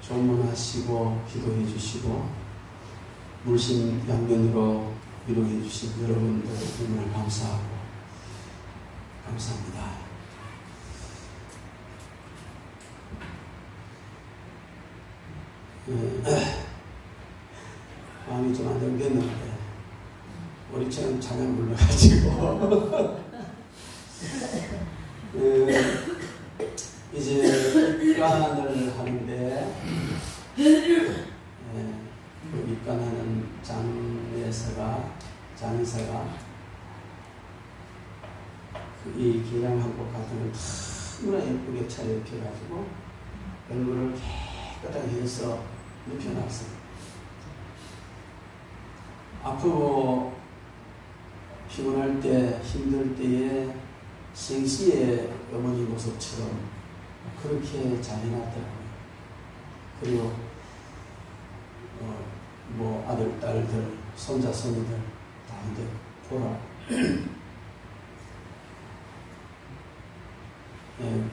조문하시고 기도해 주시고 물심양면으로 위로해 주신 여러분들 정말 감사하고 감사합니다. 마음이 좀 안정됐는데 우리처럼 찬양 불러가지고 이제 입간을 하는데 그 입간하는 장의사가 이 기량 한복 같은 걸 너무나 예쁘게 차려입혀가지고 얼굴을 깨끗하게 해서 눕혀놨어요. 아프고 피곤할 때 힘들 때에 생시의 어머니 모습처럼 그렇게 잘 해놨더라고요. 그리고 뭐 아들, 딸들, 손자, 손녀들 다 이제 보라.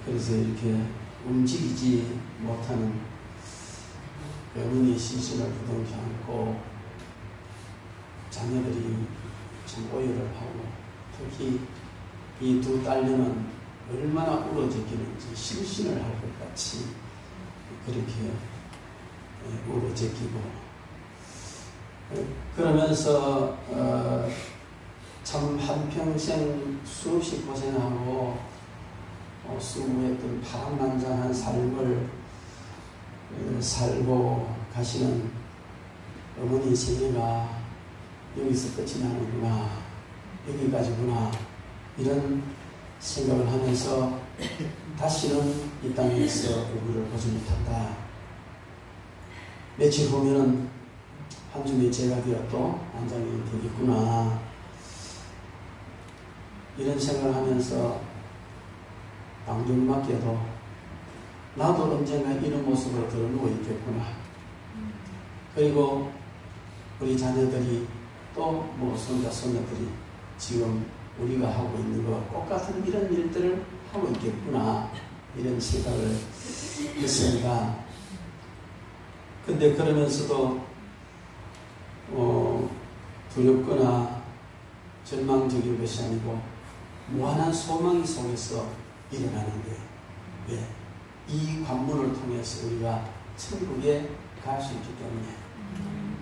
그래서 이렇게 움직이지 못하는 어머니 시신을 부둥켜 안고 자녀들이 참 오열을 하고 특히 이 두 딸녀는 얼마나 울어제끼는지 실신을 할 것 같이 그렇게 울어제끼고 그러면서 참 한평생 수없이 고생하고 수고했던 파란만장한 삶을 살고 가시는 어머니 생애가 여기서 끝이 나는구나, 여기까지구나, 이런 생각을 하면서 다시는 이 땅에서 얼굴을 보지 못한다. 며칠 후면은 한 줌의 제가 되어도 안장이 되겠구나, 이런 생각을 하면서 방정맞게도 나도 언젠가 이런 모습으로 들어누워 있겠구나. 그리고 우리 자녀들이 또 뭐 손자, 손녀들이 지금 우리가 하고 있는 것 똑같은 이런 일들을 하고 있겠구나, 이런 생각을 했습니다. 근데 그러면서도 두렵거나 절망적인 것이 아니고 무한한 소망 속에서 일어나는 거예요. 왜? 이 관문을 통해서 우리가 천국에 갈 수 있기 때문에.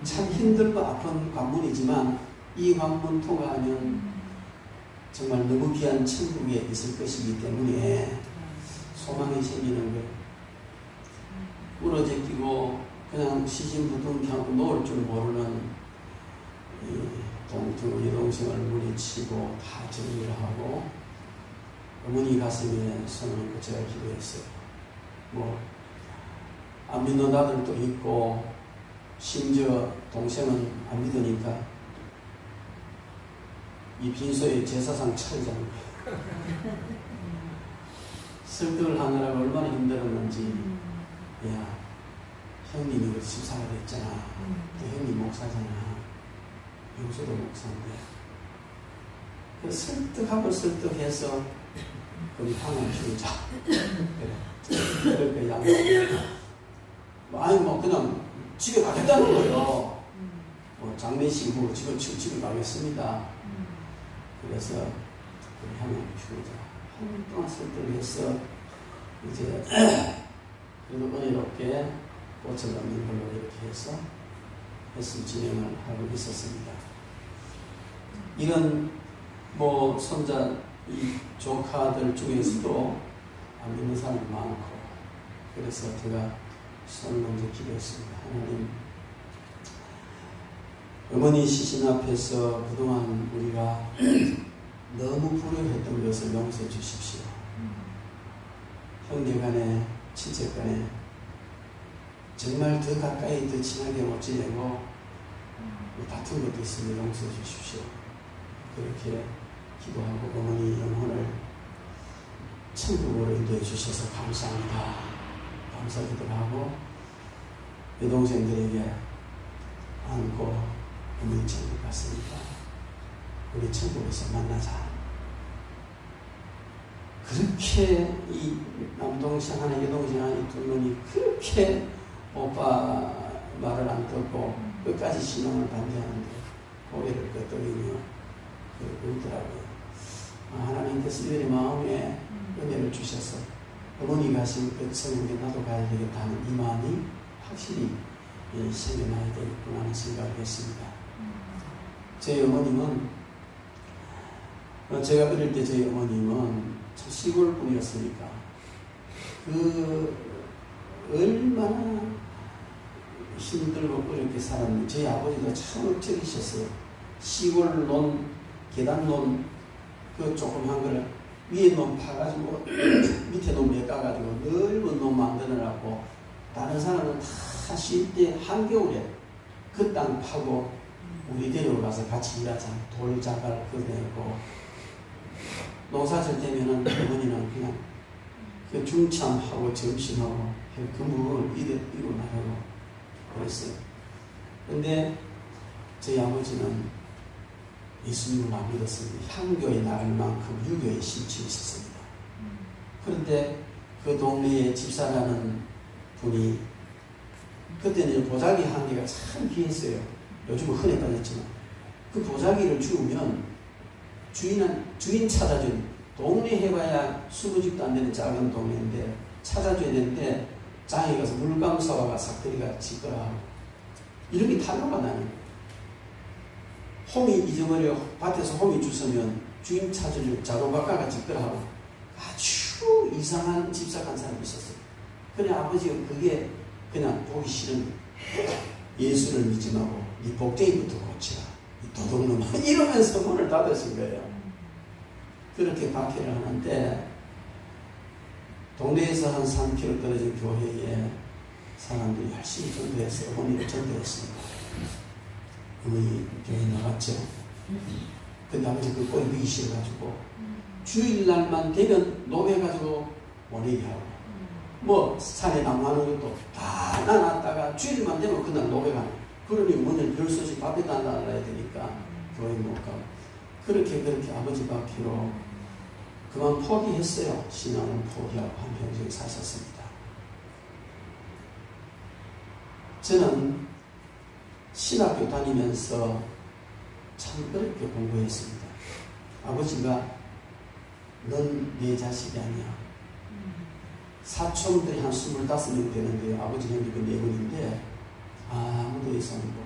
참 힘들고 아픈 관문이지만 이 관문 통과하면 정말 너무 귀한 천국에 있을 것이기 때문에 소망이 생기는 거예요. 부러제끼고 그냥 시신부둥하고 놓을 줄 모르는 동두 여동생을 물리치고 다 정리를 하고 어머니 가슴에 손을 얹고 제가 기도했어요. 뭐 안 믿는 아들도 있고 심지어 동생은 안 믿으니까 이 빈소에 제사상 차리자는 거예요. 설득을 하느라고 얼마나 힘들었는지. 야, 형님이 그 집사가 됐잖아. 형님 목사잖아. 영수도 목사인데. 그 설득해서 우리 향을 주자. 그래. 그렇게 양보하고. 아니 뭐 그냥 집에 가겠다는 거예요. 장례식 후로 집에 가겠습니다. 그래서 우리 향을 주자. 한 동안 설득을 해서 이제 그래도 은혜롭게 꽃을 넣는 걸로 이렇게 해서 했을 진행을 하고 있었습니다. 이런 뭐 손자 이 조카들 중에서도 안 믿는 사람이 많고 그래서 제가 손을 먼저 기도했습니다. 하나님, 어머니 시신 앞에서 그동안 우리가 너무 불효했던 것을 용서해 주십시오. 형제간에 친척간에 정말 더 가까이 더 친하게 못 지내고 다툰 것도 있으면 용서해 주십시오. 그렇게 기도하고 어머니 영혼을 천국으로 인도해 주셔서 감사합니다. 감사기도를 하고 여동생들에게 안고 어머니 천국 갔습니다. 우리 천국에서 만나자. 그렇게 이 남동생 하나 여동생 하나 두 분이 그렇게 오빠 말을 안 듣고 끝까지 신앙을 반대하는데 고개를 끄덕이며 그러더라고요. 하나님께서 이들의 마음에 은혜를 주셔서 어머니 가신 그 성경에 나도 가야 되겠다는 이 마음이 확실히 생겨나야 되겠구나 하는 생각을 했습니다. 제 어머님은 제가 어릴 때 저희 어머님은 참 시골 분이었으니까 얼마나 힘들고 어렵게 살았는지 저희 아버지도 참 억척이셨어요. 시골 논, 계단 논 그 조그만 거를 위에 논 파가지고 밑에 논 메까가지고 넓은 논 만들어놨고 다른 사람은 다 쉴 때 한겨울에 그 땅 파고 우리 데려가서 같이 일하자. 돌자갈 꺼내고 농사질 때면은 어머니는 그냥 그 중참하고 점심하고 그 무거운 이고 나가고 그랬어요. 근데 저희 아버지는 예수님을 안 믿었습니다. 향교에 나갈 만큼 유교에 심취해 있었습니다. 그런데 그 동네에 집사라는 분이 그때는 보자기 한 개가 참 귀했어요. 요즘은 흔해 빠졌지만 그 보자기를 주우면 주인 찾아준 동네 해봐야 20집도 안 되는 작은 동네인데 찾아줘야 되는데 장에 가서 물감사와가 삭들이가 짓거라 이런 게 탈로가 나는 홈이 잊어버려 밭에서 홈이 주스면 주인 찾으려고 자동박가가 짓거라 하고 아주 이상한 집사한 사람이 있었어요. 그래 아버지가 그게 그냥 보기 싫은 예수를 믿지 말고 이 복대기부터 고치라 이 도둑놈 이러면서 문을 닫으신 거예요. 그렇게 박해를 하는데 동네에서 한 3km 떨어진 교회에 사람들이 열심히 전도해서 어머니를 전도했습니다. 어머니 교회 나갔죠. 근데 아버지 그 꼴이 보기 싫어가지고 주일날만 되면 노래가지고 모내기 하고 뭐 산에 나무하는 것도 다 놔놨다가 주일만 되면 그날 노래가 그러니 어머니는 별 소식 밥에다 놔야 되니까 교회 못 가고 그렇게 아버지 박해로 그만 포기했어요. 신앙은 포기하고 한평생 사셨습니다. 저는 신학교 다니면서 참 어렵게 공부했습니다. 아버지가 넌 내 자식이 아니야. 사촌들이 한 25명 되는데 아버지 형제가 4분인데 아무도 예수 안 믿고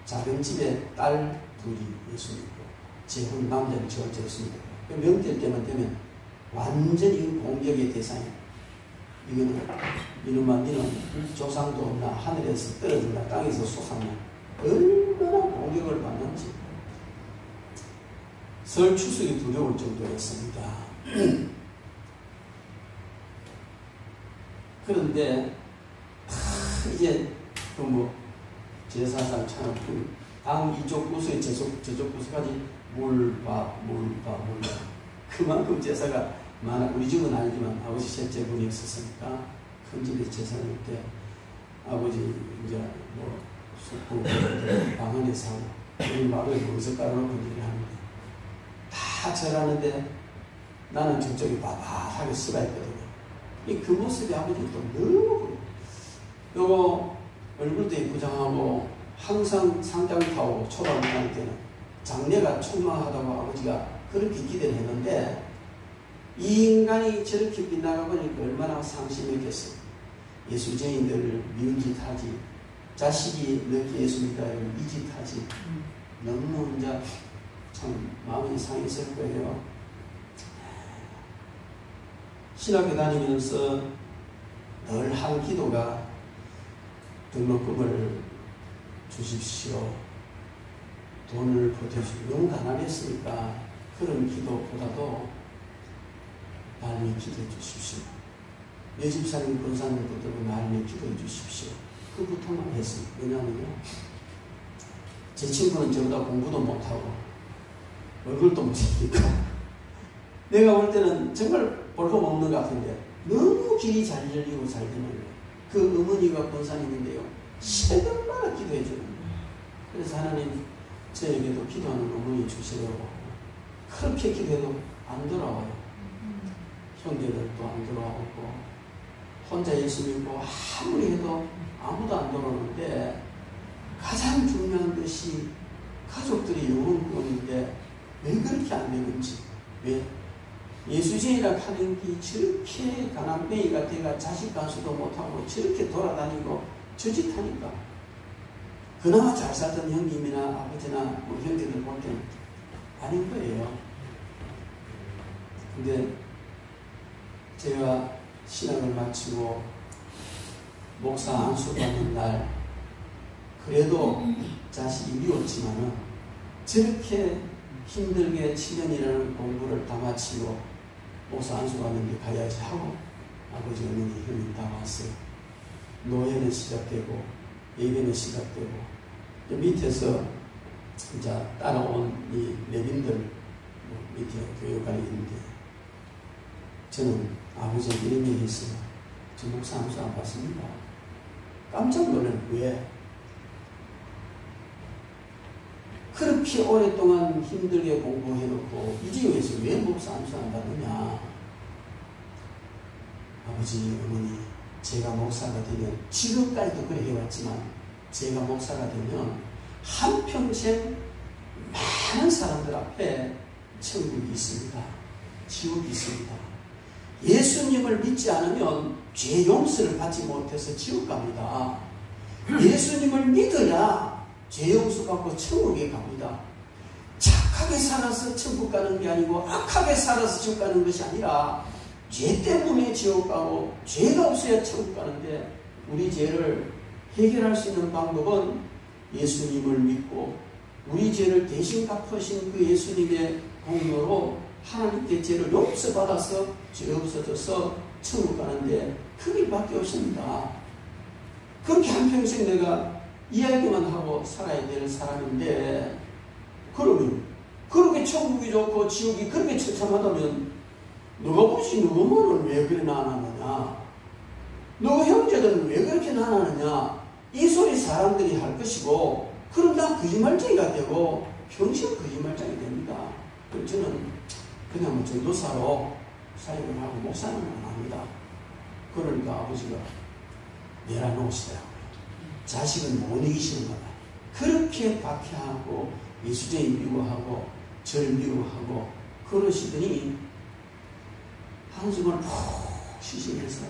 작은 집에 딸 둘이 예수 믿고 제 혼 남자는 저 예수 믿고 명절 때만 되면 완전히 공격의 대상이야. 이거는 이놈아 니는 조상도 없나 하늘에서 떨어진다 땅에서 솟았나 얼마나 공격을 받는지 설 추석이 두려울 정도였습니다. 그런데 이제 그 제사상 차놓고 당 이쪽 구석에 저쪽 구석까지 물밥 그만큼 제사가 많아. 우리 집은 아니지만 아버지 셋째 분이 있었으니까 큰 집에 제사를 때 아버지 이제 뭐 숯불 방 안에서 하고 우리 마루에 물석 깔아놓고 일을 하는데 다 절하는데 나는 저쪽에 바바하게 쓰가 있거든요. 그 모습이 아버지는 또 너무 요거 얼굴도 예쁘장하고 항상 상장 타고 초등학교 다닐 때는 장래가 촉망하다고 아버지가 그렇게 기대를 했는데 이 인간이 저렇게 빗나가 보니까 얼마나 상심했겠어요. 예수쟁이들을 미운 짓 하지 자식이 늦게 예수 믿다 이 짓 하지 너무 혼자 참 마음이 상했을 거예요. 신학교 다니면서 늘 한 기도가 등록금을 주십시오. 돈을 보태주십시오. 너무 가난했으니까 그런 기도보다도 날미 기도해 주십시오. 내 집사님 권사님들도 날미 기도해 주십시오. 그 부탁만 했습니다. 왜냐하면요 제 친구는 저보다 공부도 못하고 얼굴도 못생기니까 내가 볼 때는 정말 볼거 없는 것 같은데 너무 길이 잘 열리고 잘 되는 거예요. 그 어머니가 권사님인데요 새벽마다 기도해 주는 거예요. 그래서 하나님 저에게도 기도하는 어머니 주시려고 그렇게 기도해도 안 돌아와요. 형제들도 안 돌아오고 혼자 예수 믿고 아무리 해도 아무도 안 돌아오는데 가장 중요한 것이 가족들이 영혼권인데 왜 그렇게 안 되는지, 왜 예수쟁이라 하는 게 저렇게 가난뱅이가 돼가 자식 간수도 못하고 저렇게 돌아다니고 저짓하니까 그나마 잘 살던 형님이나 아버지나 뭐 형제들 볼 때는 아닌 거예요. 근데 제가 신학을 마치고 목사 안수 받는 날 그래도 자식이 미웠지만은 저렇게 힘들게 7년이라는 공부를 다 마치고 목사 안수 받는 데 가야지 하고 아버지 어머니 형님 다 왔어요. 노예는 시작되고 예배는 시작되고 밑에서 이제 따라온 이 내빈들 밑에 교육관이 있는데 저는 아버지에게 이런 얘기 했어요. 저 목사 안수 안 받습니다. 깜짝 놀라요. 왜? 그렇게 오랫동안 힘들게 공부해놓고 이 지역에서 왜 목사 안수 안 받느냐. 아버지, 어머니, 제가 목사가 되면 지금까지도 그래 해왔지만 제가 목사가 되면 한평생 많은 사람들 앞에 천국이 있습니다. 지옥이 있습니다. 예수님을 믿지 않으면 죄 용서를 받지 못해서 지옥 갑니다. 예수님을 믿어야 죄 용서 받고 천국에 갑니다. 착하게 살아서 천국 가는 게 아니고 악하게 살아서 지옥 가는 것이 아니라 죄 때문에 지옥 가고 죄가 없어야 천국 가는데 우리 죄를 해결할 수 있는 방법은 예수님을 믿고 우리 죄를 대신 갚으신 그 예수님의 공로로 하나님께 죄를 용서받아서 죄 없어져서 천국 가는데 그 길밖에 없습니다. 그렇게 한평생 내가 이야기만 하고 살아야 될 사람인데 그러면 그렇게 천국이 좋고 지옥이 그렇게 처참하다면 너가 보시 너 어머는 왜 그래 나눠느냐, 너 형제들은 왜 그렇게 나눠느냐, 이 소리 사람들이 할 것이고 그럼 난 거짓말쟁이가 되고 평생 거짓말쟁이 됩니다. 그럼 저는 그냥 뭐 전도사로 사역을 하고 목사는 안 합니다. 그러니까 아버지가 내려놓으시더라고요. 자식은 못 이기시는 거다. 그렇게 박해하고 예수쟁이 미워하고 절 미워하고 그러시더니 한숨을 푹 쉬시면서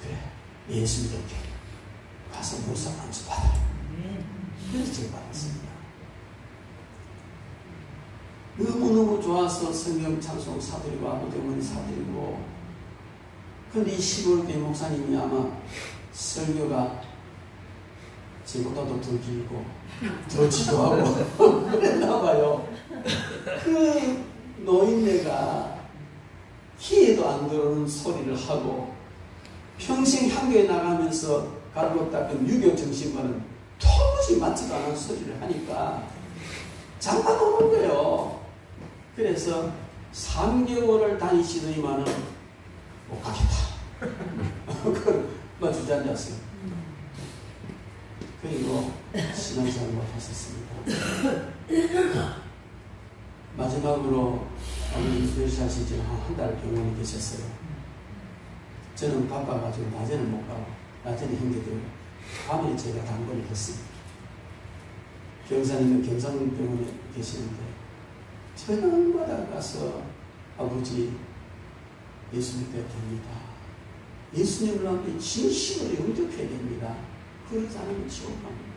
그래 예수 믿을게 가서 목사 안수 받아. 그래서 제가 받았습니다. 너무너무 좋아서 성경 찬송 사드리고 아버지 어머니 사드리고 근데 이 시골 교회 목사님이 아마 설교가 저보다도 더 길고 더 지도하고 그랬나 봐요. 그 노인네가 귀에도 안 들어오는 소리를 하고 평생 향교에 나가면서 갈고 닦은 유교 정신과는 도무지 맞지도 않은 소리를 하니까 장난 오는 거예요. 그래서 3개월을 다니시더니만은 못 가겠다. 그걸 주저앉았어요. 그리고 신앙생활 못하셨습니다. 마지막으로 어머니 교시하신 지는 한 달 병원에 계셨어요. 저는 바빠가지고 낮에는 못 가고 낮에는 형제들 밤에 제가 당번을 했습니다. 경사님은 경상병원에 계시는데 저녁마다 가서 아버지 예수 믿어야 됩니다. 예수님을 앞에 진심으로 영접해야 됩니다. 그러지 않으면 지옥 갑니다.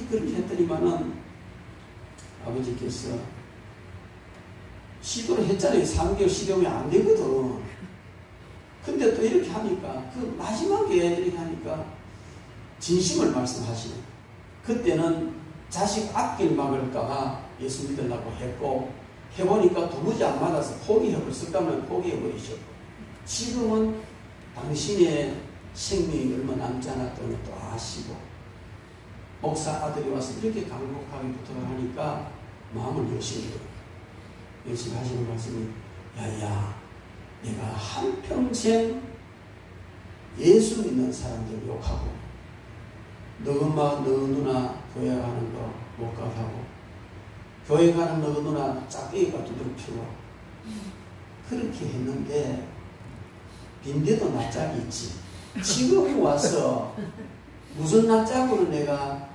그렇게 했더니만은 아버지께서 시도를 했잖아요. 3개월 시도하면 안 되거든. 근데 또 이렇게 하니까 그 마지막에 이렇게 하니까 진심을 말씀하시는. 그때는 자식 앞길 막을까봐 예수 믿으려고 했고 해보니까 도무지 안 맞아서 포기해버렸을까면 포기해버리셨고 지금은 당신의 생명이 얼마 남지 않았다는 것도 아시고 목사 아들이 와서 이렇게 강력하게 부탁을 하니까 마음을 여시는 열심히 하시는 말씀이 야야 내가 한평생 예수 믿는 사람들 욕하고 너 엄마 너 누나 교회 가는 거 못 가게 하고 교회 가는 너 누나 짝대기가 두드러펴고 그렇게 했는데 빈대도 낯짝이 있지 지금 와서 무슨 낯짝으로 내가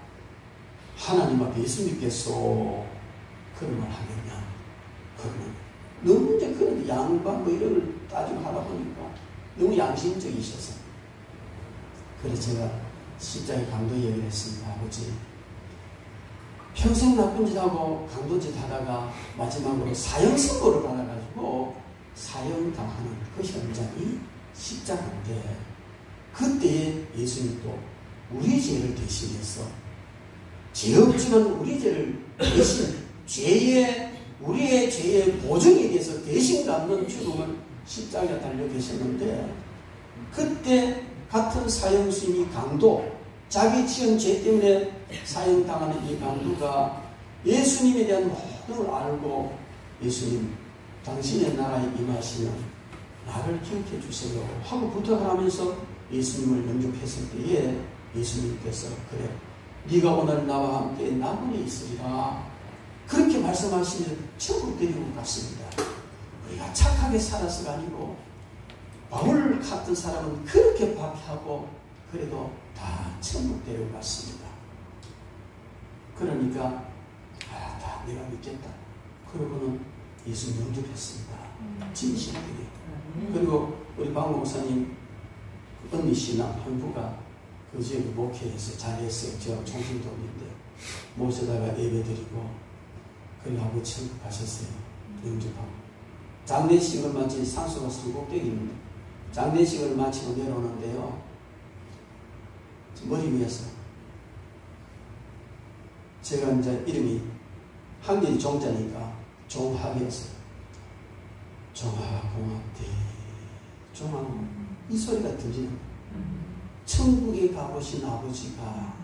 하나님 앞에 예수 믿겠소 그런 말 하겠냐. 그러면 너무 이제 그런 양반 뭐 이런 걸 따지고 하다 보니까 너무 양심적이셔서 그래서 제가 십자가에 강도 얘기를 했습니다. 아버지 평생 나쁜 짓 하고 강도짓 하다가 마지막으로 사형 선고를 받아가지고 사형당하는 그 현장이 십자가인데 그때에 예수님 또 우리 죄를 대신해서 죄 없지만 우리 죄를 대신 우리의 죄의 보증에 대해서 대신 갚는 죽음을 십자가에 달려 계셨는데 그때 같은 사형수임이 강도 자기 지은 죄 때문에 사형당하는 이 강도가 예수님에 대한 모든 걸 알고 예수님 당신의 나라에 임하시면 나를 기억해 주세요 하고 부탁을 하면서 예수님을 영접했을 때에 예수님께서 그래 네가 오늘 나와 함께 나군에 있으리라 그렇게 말씀하시면 천국 데리고 갔습니다. 우리가 착하게 살아서가 아니고 바울 같은 사람은 그렇게 박해하고 그래도 다 천국 데리고 갔습니다. 그러니까 다 내가 믿겠다. 그러고는 예수님 영접했습니다. 진실하게. 그리고 우리 박 목사님 언니 씨나 형부가 그 지역에 목회해서 잘했어요. 제가 총신도인데 모셔다가 예배드리고 그리고 하고 천국 가셨어요. 영접하고 장례식을 마치 산소가 산꼭대기입니다. 장례식을 마치고 내려오는데요. 머리 위에서 제가 이제 이름이 한길이 종자니까 종합이었어요. 종합 고맙대. 종합 이 소리가 들리는 거예요. 천국에 가보신 아버지가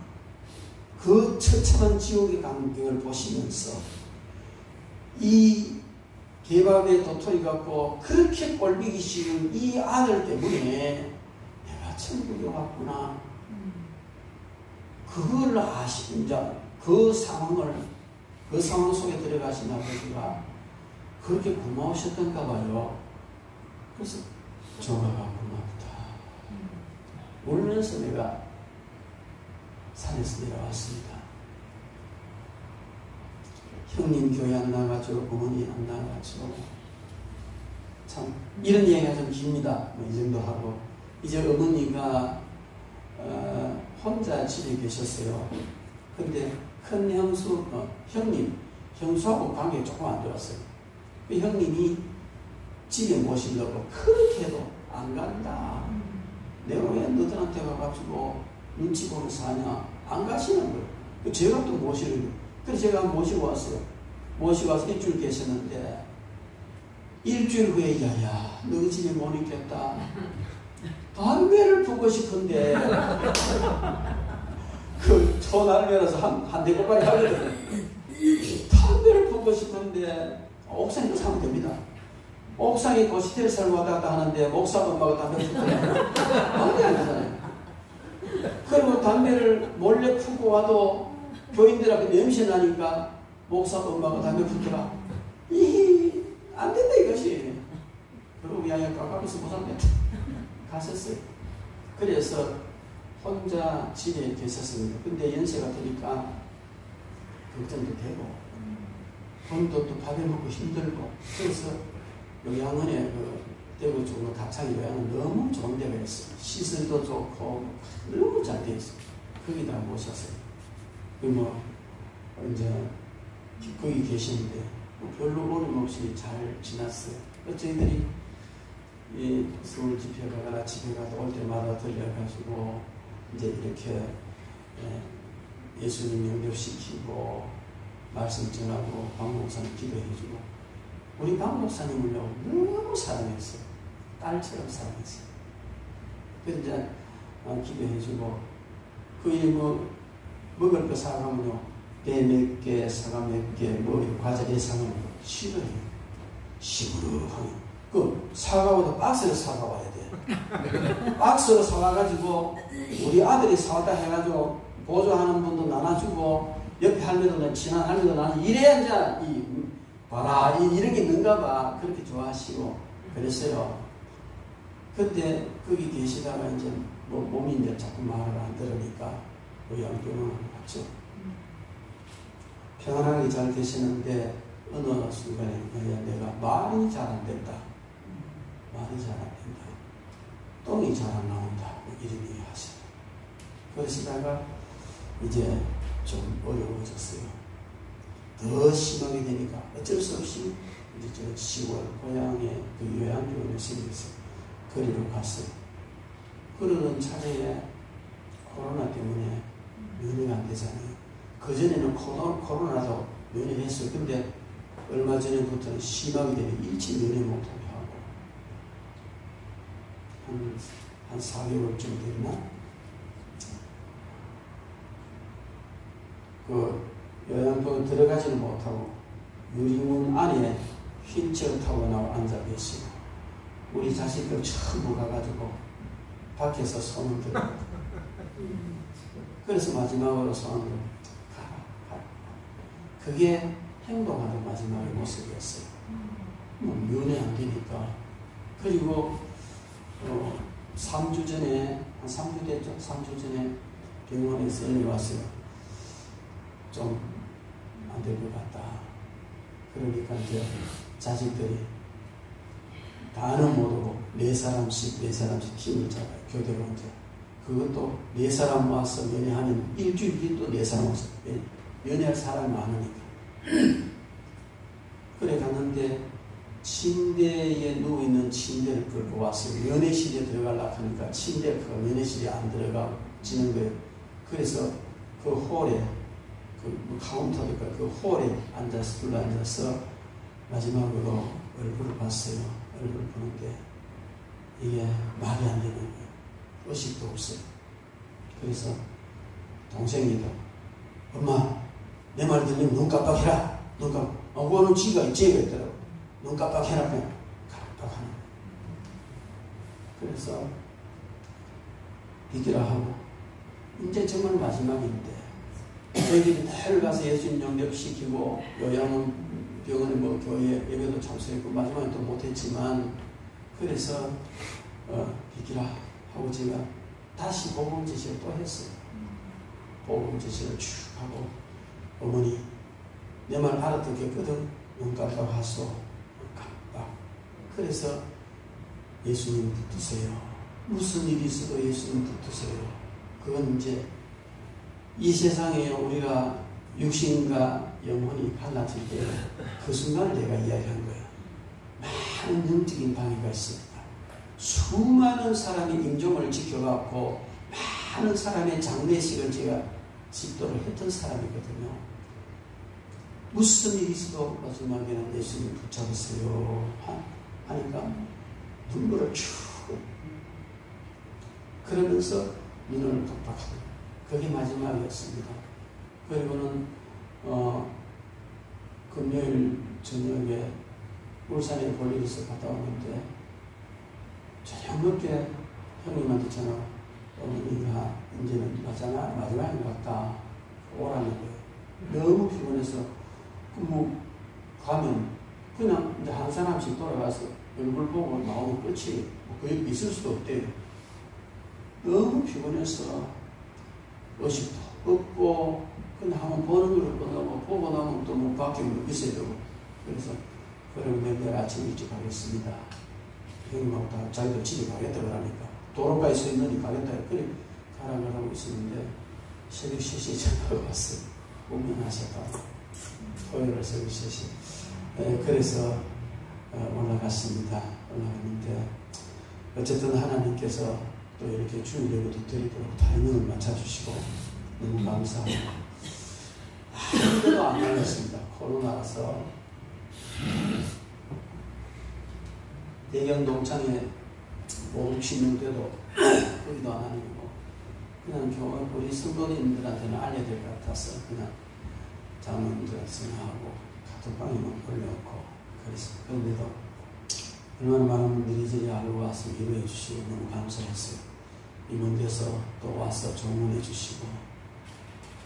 그 처참한 지옥의 광경을 보시면서 이 개밥에 도토리 갖고 그렇게 꼴보기 싫은 이 아들 때문에 내가 천국에 왔구나. 그걸 이제 그 상황 속에 들어가신 아버지가 그렇게 고마우셨던가 봐요. 그래서 정아가 고맙다. 울면서 내가 산에서 내려왔습니다. 형님 교회 안 나가죠. 어머니 안 나가죠. 참 이런 얘기가 좀 깁니다. 뭐 이 정도 하고 이제 어머니가 혼자 집에 계셨어요. 근데 큰 형수하고 관계가 조금 안 좋았어요. 그 형님이 집에 모시려고 그렇게 해도 안 간다. 내가 왜 너들한테 가가지고 눈치 보고 사냐? 안 가시는 거예요. 제가 또 모시는 거예요. 그래서 제가 모시고 왔어요. 모시고 와서 일주일 계셨는데 일주일 후에 야야 너 집에 못 있겠다. 담배를 피우고 싶은데 그 초날매라서 한 대고발이 하거든요. 담배를 피우고 싶은데 옥상에서 사면 됩니다. 옥상에 고시텔 살고 왔다 갔다 하는데 목사 엄마가 담배 피우고 안돼 안 되잖아요. 그리고 담배를 몰래 피우고 와도 교인들 앞에 냄새 나니까 목사 엄마가 담배 피우더라. 안 된다 이것이. 그리고 양양 깎아서 못 살겠다. 갔었어요. 그래서 혼자 집에 계셨습니다. 근데 연세가 드니까 걱정도 되고 돈도 또 밥에 먹고 힘들고 그래서 여기 양원에 그 대구 쪽으로 답창이 요양은 너무 좋은 데가 있어요. 시설도 좋고 너무 잘 돼 있어요. 거기다 모셨어요. 뭐 이제 거기 계시는데 별로 어림없이 잘 지났어요. 저희들이 이 서울 집회 가거나 집회 가서 올 때마다 들려가지고 이제 이렇게 예수님 영접시키고 말씀 전하고 박 목사님 기도해주고 우리 박 목사님을 너무 사랑했어요. 딸처럼 사랑했어요. 그래서 이제 기도해주고 그게 뭐 먹을 거 사가면요 배 몇 개, 사과 몇 개, 뭐 과자 몇 사가면 싫어요. 시무룩하게. 그 사과보다 박스를 사가와야 돼. 박스로 사와가지고 우리 아들이 사왔다 해가지고 보조하는 분도 나눠주고 옆에 할매도 친한 할매도 나눠 이래야 이제 봐라 이런 게 있는가 봐. 그렇게 좋아하시고 그랬어요. 근데 거기 계시다가 이제 몸이 이제 자꾸 말을 안 들으니까 요양병원을 갔죠. 평안하게 잘 계시는데 어느 순간에 내가 말이 잘 안 된다. 말이 잘 안 된다. 똥이 잘 안 나온다. 이런 얘기 하시고. 그러시다가 이제 좀 어려워졌어요. 더 심하게 되니까 어쩔 수 없이 이제 저 시골 고향에 그 요양병원에 실려서 거리로 갔어요. 그러던 차례에 코로나 때문에 면회가 안 되잖아요. 그전에는 코로나도 면회했어요. 근데 얼마 전에부터는 심하게 되면 일치 면회 못하게 하고 한 4개월쯤 됐나? 그 요양병원 들어가지는 못하고 유리문 안에 휠체어 타고 나와 앉아 계시고 우리 자식들 전부 가가지고 밖에서 손을 들고 그래서 마지막으로 손을 가라. 그게 행동하는 마지막의 모습이었어요. 뭐 면회 안 되니까. 그리고 3주 전에 한 3주 됐죠. 3주 전에 병원에서 연락이 왔어요. 좀 안 될 것 같다. 그러니까 이제 자식들이 다는 못하고 4사람씩 팀을 잡아요. 교대로 이제. 그것도 4사람 모아서 면회하면 일주일 뒤에 또 4사람 모아서 면회할 사람이 많으니까. 그래 갔는데 침대에 누워있는 침대를 끌고 왔어요. 면회실에 들어가려고 하니까 침대 그 면회실에 안 들어가지는 거예요. 그래서 그 홀에 그 카운터니까 그 홀에 앉아서 둘러앉아서 마지막으로 얼굴을 봤어요. 얼굴을 보는데 이게 말이 안 되는 거예요. 의식도 없어요. 그래서 동생이도 엄마 내 말 들리면 눈 깜빡해라. 눈 깜빡. 그거는 지가 있더라고. 눈 깜빡해라. 그냥 깜빡하는 거예요. 그래서 비키라 하고 이제 정말 마지막인데 저희들이 늘 가서 예수님 영접시키고 요양병원에 뭐 교회 예배도 참석했고 마지막에 또 못했지만 그래서 비키라 하고 제가 다시 복음 제시를 또 했어요. 복음 제시를 쭉 하고 어머니 내 말 알아듣겠거든. 눈 깜빡하소. 깜빡. 그래서 예수님 붙으세요. 무슨 일이 있어도 예수님 붙으세요. 그건 이제 이 세상에 우리가 육신과 영혼이 갈라질 때 그 순간을 내가 이야기한 거예요. 많은 영적인 방해가 있습니다. 수많은 사람이 임종을 지켜갖고 많은 사람의 장례식을 제가 집도를 했던 사람이거든요. 무슨 일이 있어도 마지막에는 예수님 붙잡으세요 하니까 눈물을 쭉 그러면서 눈을 깜빡하고 그게 마지막이었습니다. 그리고는 금요일 저녁에 울산에 볼 일이 있어 갔다 왔는데 저녁 늦게 형님한테 전화 어머니가 이제는 마지막인 것 같다 오라는 거예요. 너무 피곤해서 뭐 가면 그냥 이제 한 사람씩 돌아가서 얼굴 보고 나오면 끝이 그 옆에 있을 수도 없대요. 너무 피곤해서 의식도 없고 그냥 한번 보는 걸 끝나고 보고 나면 또 뭐 밖에 뭐 있어야 되고 그래서 그러면 내일 아침 일찍 가겠습니다. 형님하고 다 자기들 집에 가겠다 그러니까 도로가에 서 있느니 가겠다 그래 가라고 있었는데 새벽 3시에 전화가 왔어요. 운명하셨다고 토요일 새벽 3시 그래서 올라갔습니다. 올라갔는데 어쨌든 하나님께서 또 이렇게 주일 예배도 드리도록 타이밍을 맞춰주시고 너무 감사하고 아무데도 안 나갔습니다. 코로나라서 대경 동창에 5-6명 거기도 안 하는 거고 그냥 교회 우리 성도님들한테는 알려야 될 것 같아서 그냥 장로님들한테 전화하고 카톡방에만 올려놓고 그래서 그런데도 얼마나 많은 분들이 저희 알고 와서 위로해 주시고 너무 감사했어요. 이번 데서 또 와서 조문해 주시고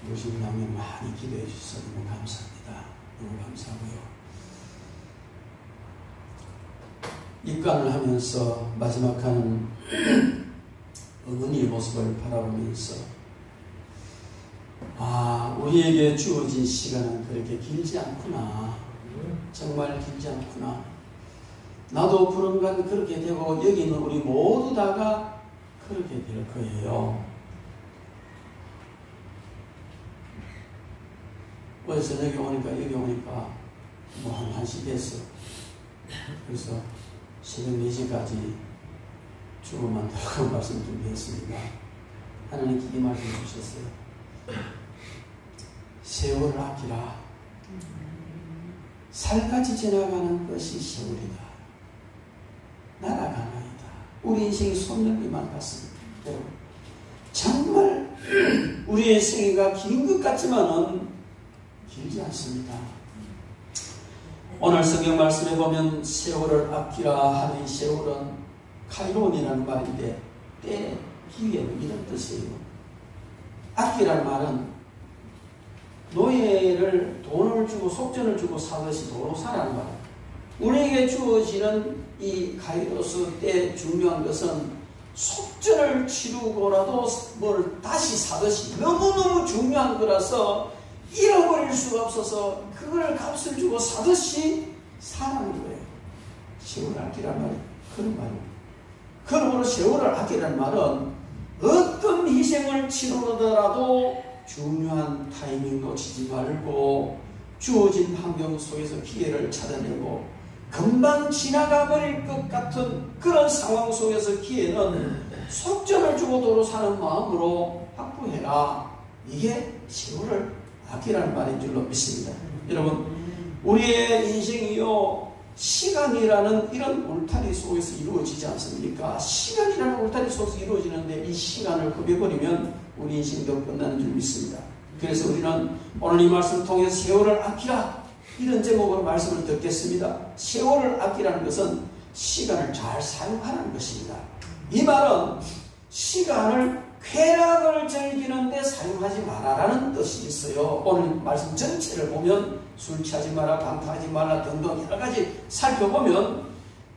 무슨 양면 많이 기도해 주셔서 너무 감사합니다. 너무 감사하고요. 입간을 하면서 마지막 하는 어머니의 모습을 바라보면서 우리에게 주어진 시간은 그렇게 길지 않구나. 정말 길지 않구나. 나도 그런간 그렇게 되고 여기 있는 우리 모두 다가 그렇게 될 거예요. 어제 저녁에 여기 오니까 한 1시 됐어. 그래서 새벽 4시까지 죽음만 들어가고 말씀 준비했습니다. 하나님께 이 말씀 주셨어요. 세월을 아끼라. 살같이 지나가는 것이 세월이다. 날아가나이다. 우리 인생이 손놀림만 같습니다. 여러분, 정말 우리의 생애가 긴 것 같지만은 길지 않습니다. 오늘 성경 말씀에 보면 세월을 아끼라 하는 이 세월은 카이론이라는 말인데 때, 기회 이런 뜻이에요. 아끼라는 말은 노예를 돈을 주고 속전을 주고 사듯이 도로 사라는 말이에요. 우리에게 주어지는 이 카이로스 때 중요한 것은 속전을 치르고라도 뭘 다시 사듯이 너무너무 중요한 거라서 잃어버릴 수가 없어서 그걸 값을 주고 사듯이 사라는 거예요. 세월을 아끼라는 말이 그런 말이에요. 그러므로 세월을 아끼라는 말은 어떤 희생을 치르더라도 중요한 타이밍 놓치지 말고 주어진 환경 속에서 기회를 찾아내고 금방 지나가 버릴 것 같은 그런 상황 속에서 기회는 속전을 주고 도로 사는 마음으로 확보해라. 이게 세월을 아끼라는 말인 줄로 믿습니다. 여러분, 우리의 인생이요 시간이라는 이런 울타리 속에서 이루어지지 않습니까? 시간이라는 울타리 속에서 이루어지는데 이 시간을 흡입해버리면 우리 인생도 끝나는 줄 믿습니다. 그래서 우리는 오늘 이 말씀을 통해서 세월을 아끼라 이런 제목으로 말씀을 듣겠습니다. 세월을 아끼라는 것은 시간을 잘 사용하라는 것입니다. 이 말은 시간을 쾌락을 즐기는 데 사용하지 마라라는 뜻이 있어요. 오늘 말씀 전체를 보면 술 취하지 마라, 방탕하지 말라 등등 여러 가지 살펴보면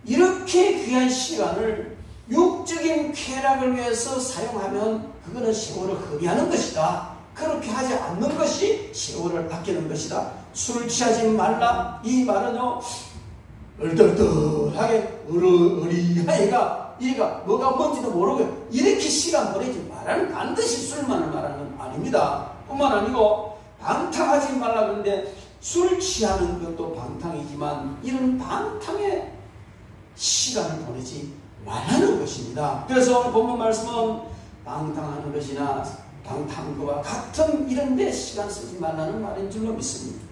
이렇게 귀한 시간을 육적인 쾌락을 위해서 사용하면 그거는 세월을 허비하는 것이다. 그렇게 하지 않는 것이 세월을 아끼는 것이다. 술 취하지 말라 이 말은요 얼떨떨하게 어리하이가 이가 뭐가 뭔지도 모르고 이렇게 시간 보내지 말라는 반드시 술만을 말하는 건 아닙니다. 뿐만 아니고 방탕하지 말라 그런데 술 취하는 것도 방탕이지만 이런 방탕의 시간을 보내지 말라는 것입니다. 그래서 오늘 본문 말씀은 방탕하는 것이나 방탕과 같은 이런 데 시간 쓰지 말라는 말인 줄로 믿습니다.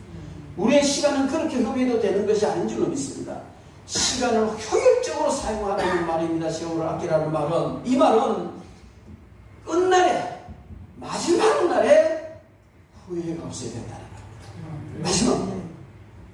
우리의 시간은 그렇게 허비해도 되는 것이 아닌 줄로 믿습니다. 시간을 효율적으로 사용하라는 말입니다. 세월을 아끼라는 말은 이 말은 끝날에 마지막 날에 후회가 없어야 된다는 말입니다. 마지막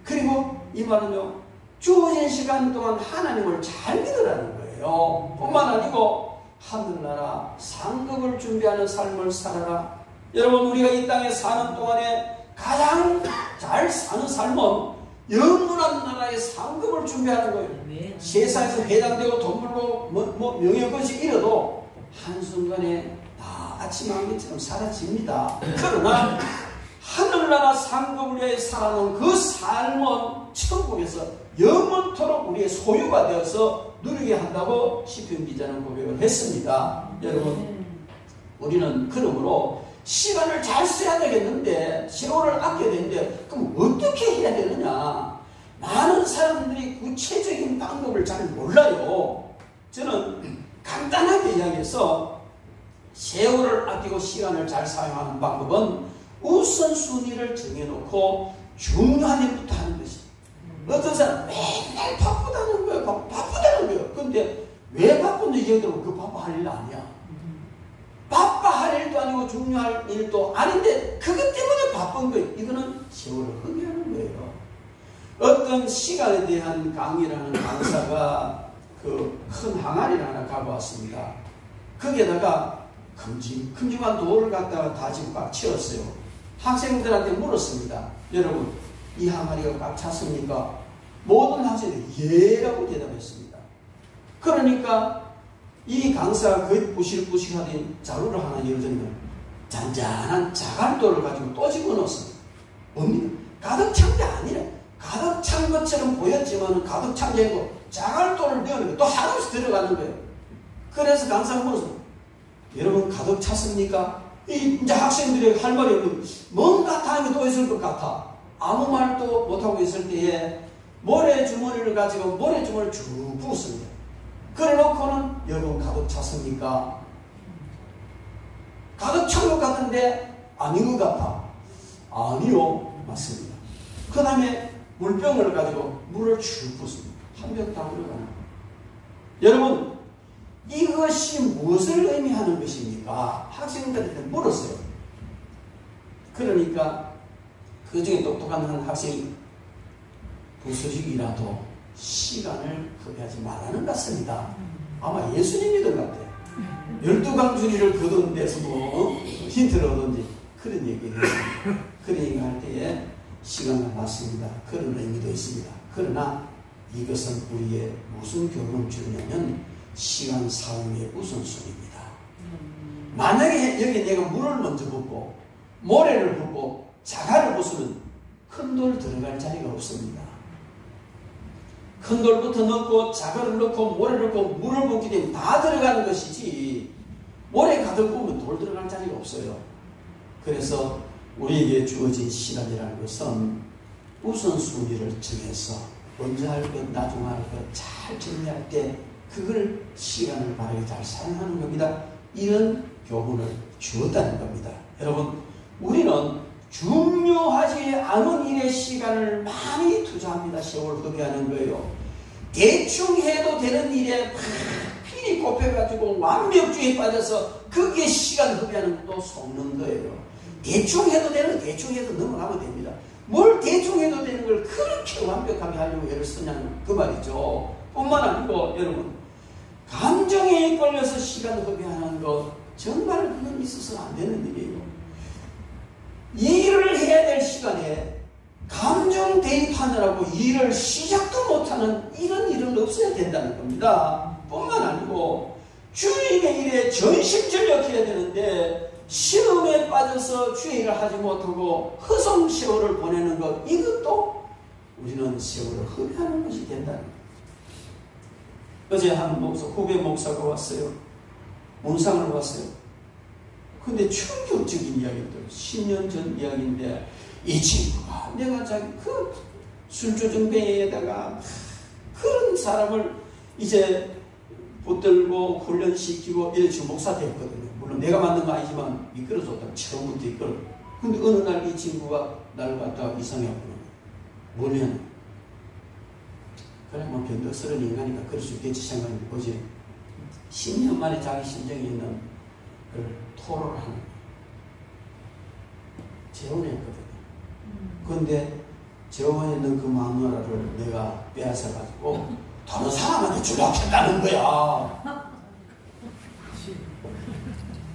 그리고 이 말은요 주어진 시간 동안 하나님을 잘 믿으라는 거예요. 뿐만 아니고 하늘나라 상급을 준비하는 삶을 살아라. 여러분 우리가 이 땅에 사는 동안에 가장 잘 사는 삶은 영원한 나라의 상급을 준비하는 거예요. 세상에서 회장되고 돈 벌고 명예것이 잃어도 한순간에 다 아침 한개처럼 사라집니다. 그러나 하늘나라 상급을 위해 살아놓은 그 삶은 천국에서 영원토록 우리의 소유가 되어서 누리게 한다고 시편 기자는 고백을 했습니다. 여러분 우리는 그러므로 시간을 잘 써야 되겠는데 세월을 아껴야 되는데 그럼 어떻게 해야 되느냐. 많은 사람들이 구체적인 방법을 잘 몰라요. 저는 간단하게 이야기해서 세월을 아끼고 시간을 잘 사용하는 방법은 우선순위를 정해놓고 중요한 일부터 하는 것이. 어떤 사람은 맨날 바쁘다는 거예요. 바쁘다는 거예요. 근데 왜 바쁜지 얘기하면 그 바빠할 일 아니야. 바빠할 일도 아니고 중요할 일도 아닌데 그것 때문에 바쁜 거예요. 이거는 세월을 허비하는 거예요. 어떤 시간에 대한 강의라는 강사가 그 큰 항아리를 하나 가고 왔습니다. 거기에다가 큼직한 돌을 갖다가 다지고 꽉 채웠어요. 학생들한테 물었습니다. 여러분 이 항아리가 꽉 찼습니까? 모든 학생들이 예라고 대답했습니다. 그러니까 이 강사가 거의 부실부실하던 자루를 하나 열더니 잔잔한 자갈돌을 가지고 또 집어넣었습니다. 뭡니까? 가득 찬 게 아니라 가득 찬 것처럼 보였지만 가득 찬 게 아니고 자갈돌을 넣으니까 또 한없이 들어가는 거예요. 그래서 강사가 물었어요. 여러분 가득 찼습니까? 이제 학생들이 할 말이 없는 뭔가 다음에 또 있을 것 같아. 아무 말도 못하고 있을 때에 모래주머니를 가지고 모래주머니를 쭉 부었습니다. 그래 놓고는 여러분 가득 찼습니까? 가득 찬 것 같은데 아닌 것 같아. 아니요. 맞습니다. 그 다음에 물병을 가지고 물을 쭉 부었습니다. 한 병 다 들어가는 거예요. 여러분 이것이 무엇을 의미하는 것입니까? 학생들한테 물었어요. 그러니까 그 중에 똑똑한 한 학생이 부서지기라도 시간을 허비하지 말라는 것 같습니다. 아마 예수님이던 것 같아요. 12강주리를 거둔 데서 뭐 힌트를 얻은지 그런 얘기를 했습니다. 그런 얘기할 때에 시간을 맞습니다. 그런 의미도 있습니다. 그러나 이것은 우리의 무슨 교훈을 주냐면 시간 사용의 우선순위입니다. 만약에 여기 내가 물을 먼저 붓고 모래를 붓고 자갈을 부수면 큰 돌 들어갈 자리가 없습니다. 큰 돌부터 넣고 자갈을 넣고 모래를 넣고 물을 붓기 때문에 다 들어가는 것이지 모래 가득 부으면 돌 들어갈 자리가 없어요. 그래서 우리에게 주어진 시간이라는 것은 우선순위를 정해서 먼저 할 것, 나중 할 것 잘 정리할 때 그걸 시간을 바르게 잘 사용하는 겁니다. 이런 교훈을 주었다는 겁니다. 여러분 우리는 중요하지 않은 일에 시간을 많이 투자합니다. 세월 허비하는 거예요. 대충 해도 되는 일에 막 필이 꼽혀가지고 완벽주의에 빠져서 거기에 시간 허비하는 것도 속는 거예요. 대충 해도 되는 대충 해도 넘어가면 됩니다. 뭘 대충 해도 되는 걸 그렇게 완벽하게 하려고 애를 쓰냐는 그 말이죠. 뿐만 아니고 여러분 감정에 이끌려서 시간 허비하는 것 정말 그건 있어서는 안 되는 일이에요. 일을 해야 될 시간에 감정 대입하느라고 일을 시작도 못하는 이런 일은 없어야 된다는 겁니다. 뿐만 아니고 주일의 일에 전심전력해야 되는데 시험에 빠져서 주의를 하지 못하고 허송 세월을 보내는 것 이것도 우리는 세월을 허비하는 것이 된다는 거예요. 어제 한 목사, 후배 목사가 왔어요. 문상을 왔어요. 근데 충격적인 이야기들 10년 전 이야기인데 이 친구가 내가 자기 그 술주정뱅이에다가 그런 사람을 이제 붙들고 훈련시키고 이런 식으로 목사 됐거든요. 물론 내가 만든 거 아니지만 이끌어줬다. 처음부터 이끌어. 근데 어느 날 이 친구가 나를 갖다가 이상하게 뭐냐면 그래 뭐 변덕스러운 인간이니까 그럴 수 있겠지 생각했는데 뭐지 10년 만에 자기 심정에 있는 걸 토로를 하는 거예요. 재혼했거든요. 그런데 재혼했는 그 마누라를 내가 빼앗아가지고 다른 사람한테 주락했다는 거야.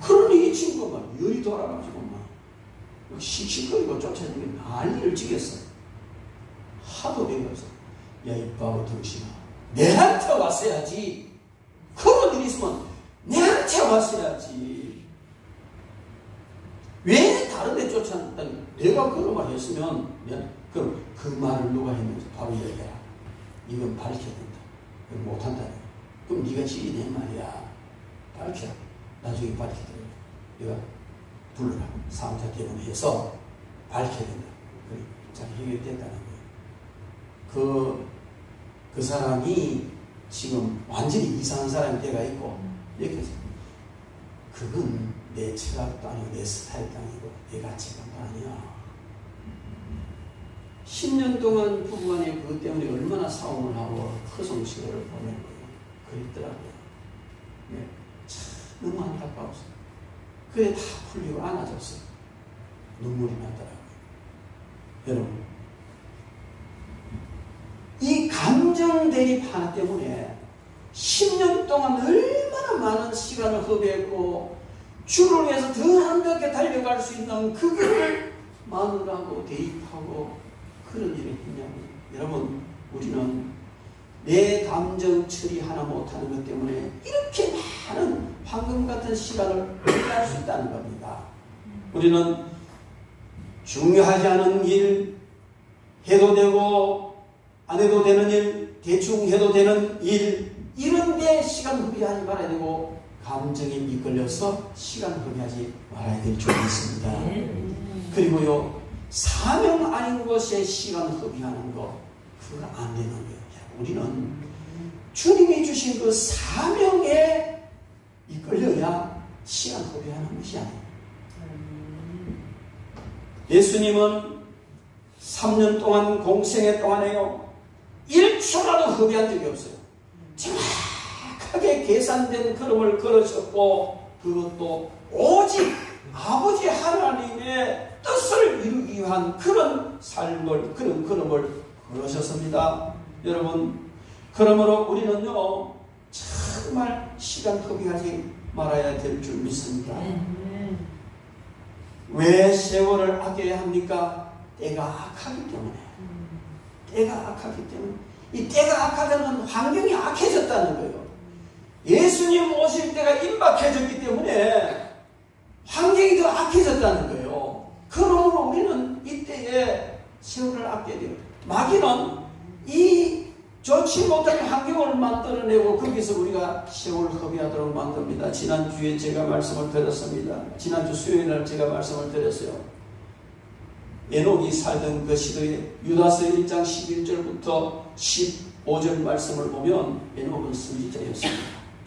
그러니 이 친구가 막 열이 돌아가지고 막 씩씩거리고 쫓아다니는 난리를 치겠어. 하도 배워서 야 이 바보 등신아 내한테 왔어야지. 그런 일이 있으면 내한테 왔어야지. 왜 다른 데 쫓아다니? 내가 그런 말 했으면 그럼 그 말을 누가 했는지 바로 얘기해라. 이건 밝혀야 된다. 이건 못한다. 그럼 네가 지리네 말이야. 밝혀. 나중에 밝히더라도 내가 불러라. 사무자 대본해서 밝혀야 된다. 그래. 잘 해결됐다는 거예요. 그 사람이 지금 완전히 이상한 사람이 돼가 있고 이렇게 그건 내 철학도 아니고 내 스타일도 아니고 내 가치관도 아니야. 10년 동안 부부간에 그것 때문에 얼마나 싸움을 하고 허송시간을 보낸 거예요. 그랬더라고요. 네. 참 너무 안타까웠어요. 그게 다 풀리고 안아줬어요. 눈물이 나더라고요. 여러분 이 감정 대립 하나 때문에 10년 동안 얼마나 많은 시간을 허비했고 주를 위해서 더 완벽하게 달려갈 수 있는 그거를 마누라하고 대입하고 그런 일을 했냐고. 여러분 우리는 내 감정 처리 하나 못하는 것 때문에 이렇게 많은 황금 같은 시간을 소비할 수 있다는 겁니다. 우리는 중요하지 않은 일, 해도 되고 안 해도 되는 일, 대충 해도 되는 일, 이런 데 시간 허비하지 말아야 되고 감정에 이끌려서 시간 허비하지 말아야 될 줄이 있습니다. 그리고요, 사명 아닌 것에 시간 허비하는 거, 그건 안 되는 거예요. 우리는 주님이 주신 그 사명에 이끌려야 시간 허비하는 것이 아니에요. 예수님은 3년 동안 공생애 동안에요, 1초라도 허비한 적이 없어요. 정확하게 계산된 걸음을 걸으셨고, 그것도 오직 아버지 하나님의 뜻을 이루기 위한 그런 삶을, 그런 걸음을 걸으셨습니다. 여러분, 그러므로 우리는요, 정말 시간 허비하지 말아야 될 줄 믿습니다. 왜 세월을 아껴야 합니까? 때가 악하기 때문에. 때가 악하기 때문에. 이 때가 악하다는 환경이 악해졌다는 거예요. 예수님 오실 때가 임박해졌기 때문에 환경이 더 악해졌다는 거예요. 그러므로 우리는 이때에 세월을 아껴야 돼요. 마귀는 이 좋지 못한 환경을 만들어내고 거기서 우리가 세월을 허비하도록 만듭니다. 지난주에 제가 말씀을 드렸습니다. 지난주 수요일날 제가 말씀을 드렸어요. 에녹이 살던 그 시대에 유다서 1장 11절부터 15절 말씀을 보면 에녹은 선지자였습니다.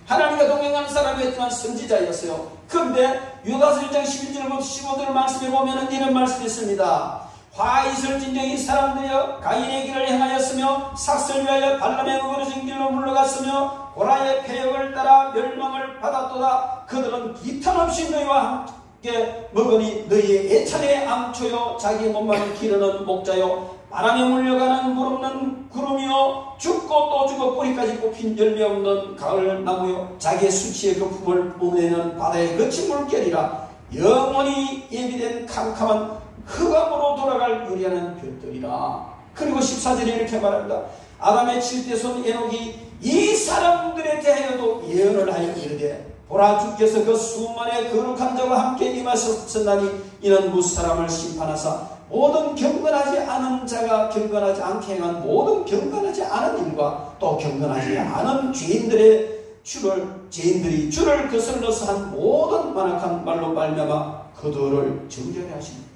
하나님과 동행하는 사람이었지만 선지자였어요. 그런데 유다서 1장 11절부터 15절 말씀에 보면 이런 말씀이 있습니다. 화 있을 진정이 사람들이여 가인의 길을 행하였으며 삭슬 위하여 발람의 어그러진 길로 물러갔으며 고라의 패역을 따라 멸망을 받았도다. 그들은 기탄없이 너희와 함께 먹으니 너희의 애찬의 암초요 자기 몸만을 기르는 목자요 바람에 물려가는 물 없는 구름이요 죽고 또 죽어 뿌리까지 뽑힌 열매 없는 가을 나무요 자기의 수치의 거품을 뿜어내는 바다의 거친 물결이라. 영원히 예비된 캄캄한 흑암으로 돌아갈 요리하는 별들이라. 그리고 14절에 이렇게 말합니다. 아담의 7대 손 에녹이 이 사람들에 대하여도 예언을 하여 이르되 보라 주께서 그 수만의 거룩한 자와 함께 임하셨으나니 이는 무사람을 심판하사 모든 경건하지 않은 자가 경건하지 않게 행한 모든 경건하지 않은 일과 또 경건하지 않은 죄인들이 주를 거슬러서 한 모든 만악한 말로 말미암아 그들을 정죄하게 하십니다.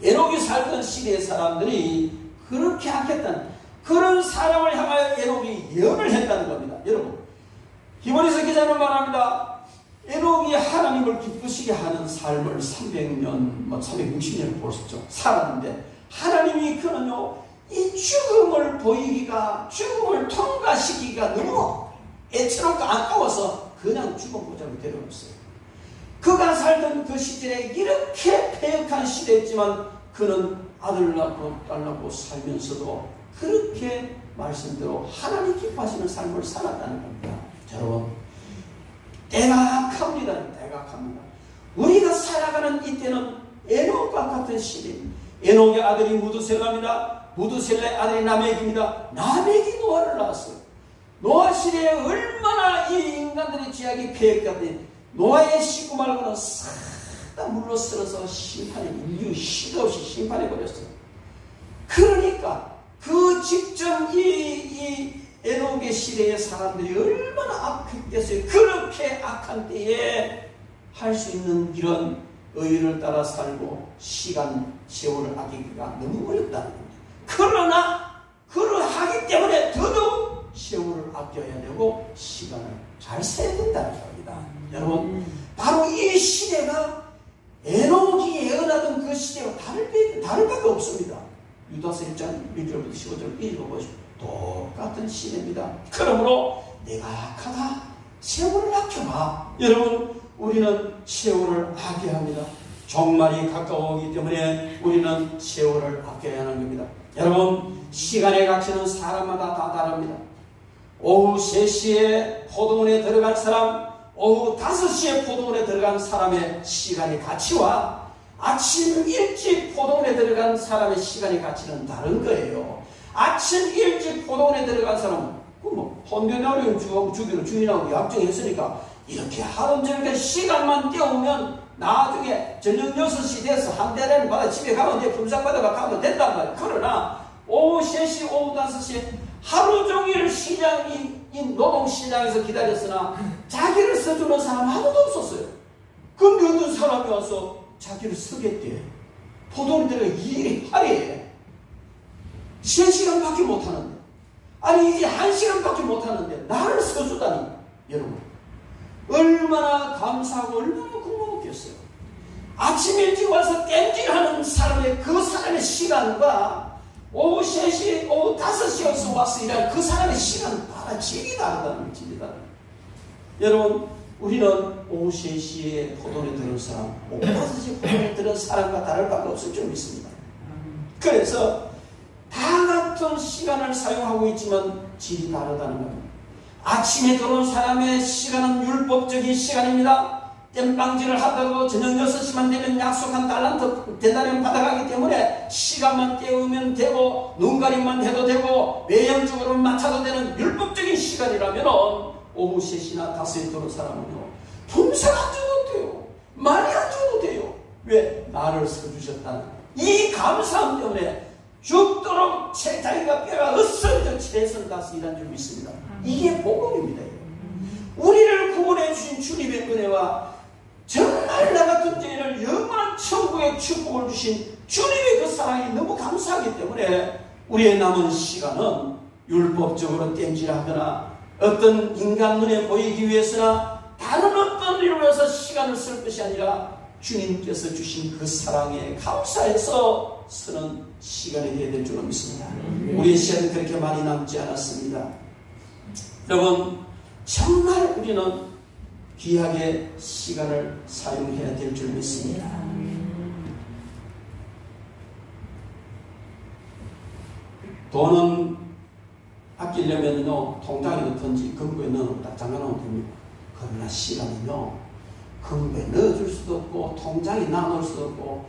에녹이 살던 시대의 사람들이 그렇게 악했다는, 그런 사람을 향하여 에녹이 예언을 했다는 겁니다. 여러분, 히브리서 기자는 말합니다. 에녹이 하나님을 기쁘시게 하는 삶을 300년, 360년 벌써 살았는데 하나님이 그는요, 이 죽음을 보이기가, 죽음을 통과시키기가 너무 애처롭고 아까워서 그냥 죽어보자고 데려왔어요. 그가 살던 그 시절에 이렇게 패역한 시대였지만 그는 아들 낳고 딸 낳고 살면서도 그렇게 말씀대로 하나님 기뻐하시는 삶을 살았다는 겁니다. 여러분, 때가 악합니다. 때가 악합니다. 우리가 살아가는 이때는 에녹과 같은 시대입니다. 에녹의 아들이 무드셀라입니다. 무드셀라의 아들이 라멕입니다. 라멕이 노아를 낳았어요. 노아 시대에 얼마나 이 인간들의 죄악이 패역했더니 노아의 식구 말고는 싹 다 물러설어서 심판해, 인류 시도 없이 심판해버렸어요. 그러니까 그 직전 이 에녹의 시대의 사람들이 얼마나 악했겠어요. 그렇게 악한 때에 할 수 있는 이런 의를 따라 살고 세월을 아끼기가 너무 어렵다는 겁니다. 그러나 그러하기 때문에 더더욱 세월을 아껴야 되고 시간을 잘 써야 된다는 겁니다. 여러분, 바로 이 시대가 에녹이 예언하던 그 시대와 다를 밖에 없습니다. 유다서 1장 1절부터 15절 읽어보시고 똑같은 시대입니다. 그러므로 내가 악하다, 세월을 아껴봐. 여러분, 우리는 세월을 아껴야 합니다. 종말이 가까워오기 때문에 우리는 세월을 아껴야 하는 겁니다. 여러분, 시간의 가치는 사람마다 다 다릅니다. 오후 3시에 포도원에 들어간 사람, 오후 5시에 포도원에 들어간 사람의 시간의 가치와 아침 일찍 포도원에 들어간 사람의 시간의 가치는 다른 거예요. 아침 일찍 포도원에 들어간 사람은 헌데나리움 주기로 주인하고 약정했으니까 이렇게 하루 종일 시간만 때우면 나중에 저녁 6시 돼서 한 대를 받아 집에 가면 돼. 품삯 받아가 가면 된단 말이야. 그러나 오후 3시, 오후 5시 하루 종일 노동시장에서 기다렸으나 자기를 써주는 사람 아무도 없었어요. 근데 어떤 사람이 와서 자기를 쓰겠대. 포도리들이 일이 하래. 3시간밖에 못하는데, 아니 이제 1시간밖에 못하는데 나를 써주다니. 여러분 얼마나 감사하고 얼마나 고마웠겠어요. 아침 일찍 와서 땜질하는 사람의 그 사람의 시간과 오후 3시, 오후 5시에서 와서 일하는 그 사람의 시간은 다 질이 다르다는 질이다. 여러분 우리는 오후 3시에 포도를 들은 사람, 오후 5시에 포도를 들은 사람과 다를 바가 없을 줄 믿습니다. 그래서 다 같은 시간을 사용하고 있지만 질이 다르다는 겁니다. 아침에 들어온 사람의 시간은 율법적인 시간입니다. 땜빵질을 하다고 저녁 6시만 되면 약속한 달란트 대단히 받아가기 때문에 시간만 때우면 되고 눈가림만 해도 되고 외형적으로 맞춰도 되는 율법적인 시간이라면 오후 3시나 5시에 들어온 사람은요 품삯 안 줘도 돼요. 많이 안 줘도 돼요. 왜? 나를 써주셨다는 이 감사함 때문에 죽도록 자기가 뼈가 으쓱 최선 다해서 일한 줄 믿습니다. 이게 복음입니다. 우리를 구원해 주신 주님의 은혜와 정말 나 같은 죄인을 영원한 천국의 축복을 주신 주님의 그 사랑이 너무 감사하기 때문에 우리의 남은 시간은 율법적으로 땜질하거나 어떤 인간 눈에 보이기 위해서나 다른 어떤 일을 위해서 시간을 쓸 것이 아니라 주님께서 주신 그 사랑에 감사해서 쓰는 시간이 되어야 될 줄로 믿습니다. 우리의 시간은 그렇게 많이 남지 않았습니다. 여러분 정말 우리는 귀하게 시간을 사용해야 될 줄 믿습니다. 돈은 아끼려면요 통장에 넣든지 금고에 넣으면 딱 잠가놓으면 됩니다. 그러나 시간은요 금고에 넣어줄 수도 없고 통장에 놔놓을 수도 없고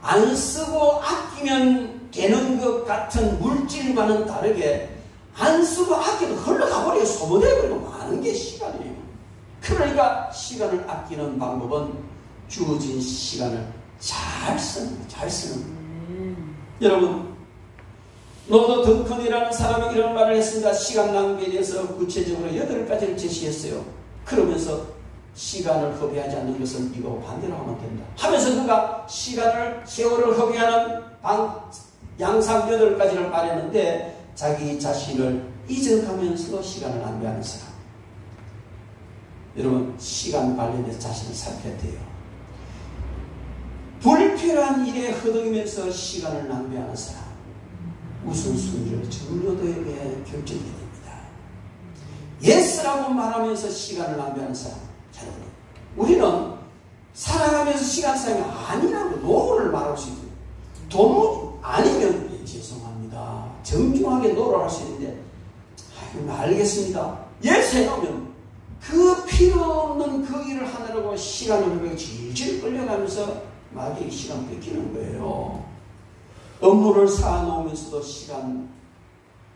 안 쓰고 아끼면 되는 것 같은 물질과는 다르게 안 쓰고 아껴도 흘러가버리고 소모되어버리고 많은 게 시간이에요. 그러니까 시간을 아끼는 방법은 주어진 시간을 잘 쓰는 여러분 노드 덩컨이라는 사람이 이런 말을 했습니다. 시간 낭비에 대해서 구체적으로 8가지를 제시했어요. 그러면서 시간을 허비하지 않는 것은 이거 반대로 하면 된다 하면서 그가 세월을 허비하는 양상 8가지를 말했는데 자기 자신을 잊어가면서도 시간을 낭비하는 사람. 여러분 시간 관련해서 자신을 살펴야 돼요. 불필요한 일에 허덕이면서 시간을 낭비하는 사람. 우선순위를 정교도에게 결정해야 됩니다. 예스라고 말하면서 시간을 낭비하는 사람. 여러분 우리는 살아가면서 시간 사용이 아니라고 노를 말할 수 있어요. 도무 아니면 죄송합니다. 정중하게 노를 할 수 있는데 알겠습니다. 예스 해놓으면 그 필요 없는 그 일을 하느라고 시간을 질질 끌려가면서 마귀에게 시간 뺏기는 거예요. 업무를 쌓아놓으면서도 시간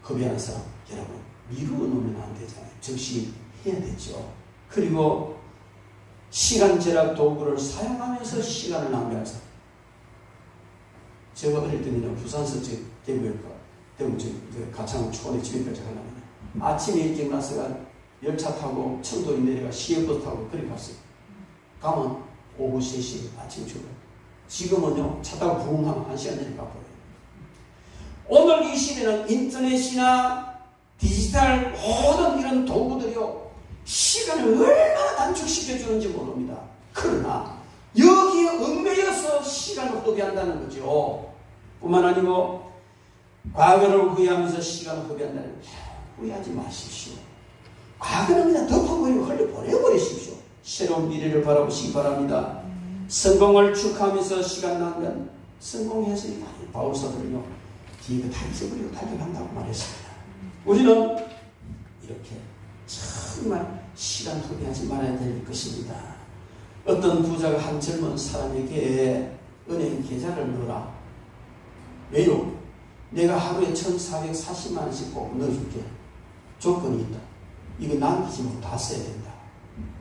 허비하는 사람. 여러분 미루어 놓으면 안 되잖아요. 즉시 해야 되죠. 그리고 시간 절약 도구를 사용하면서 시간을 낭비하는 사람. 제가 어릴 때는 부산서 대구 가창 초원에 집에까지 가려면 아침에 일찍 나서가 열차 타고 청도에 내려가 시외버스 타고 그리 갔어요. 가면 오후 3시 아침 출발. 지금은요 차 타고 부흥 하면 1시간 내리 가버려요. 오늘 이 시대는 인터넷이나 디지털 모든 이런 도구들이요 시간을 얼마나 단축시켜주는지 모릅니다. 그러나 여기에 얽매여서 시간을 허비한다는 거죠. 뿐만 아니고 과거를 후회하면서 시간을 허비한다는 거죠. 후회하지 마십시오. 과거는 그냥 덮어버리고 흘려보내버리십시오. 새로운 미래를 바라보시기 바랍니다. 성공을 축하하면서 시간 낭비한 성공해서 바울사들은요 뒤에 다 잊어버리고 달려간다고 말했습니다. 우리는 이렇게 정말 시간 허비하지 말아야 될 것입니다. 어떤 부자가 한 젊은 사람에게 은행 계좌를 넣어라. 왜요? 내가 하루에 1,440만 원씩 꼭 넣어줄게. 조건이 있다. 이거 남기지 못 다 써야 된다.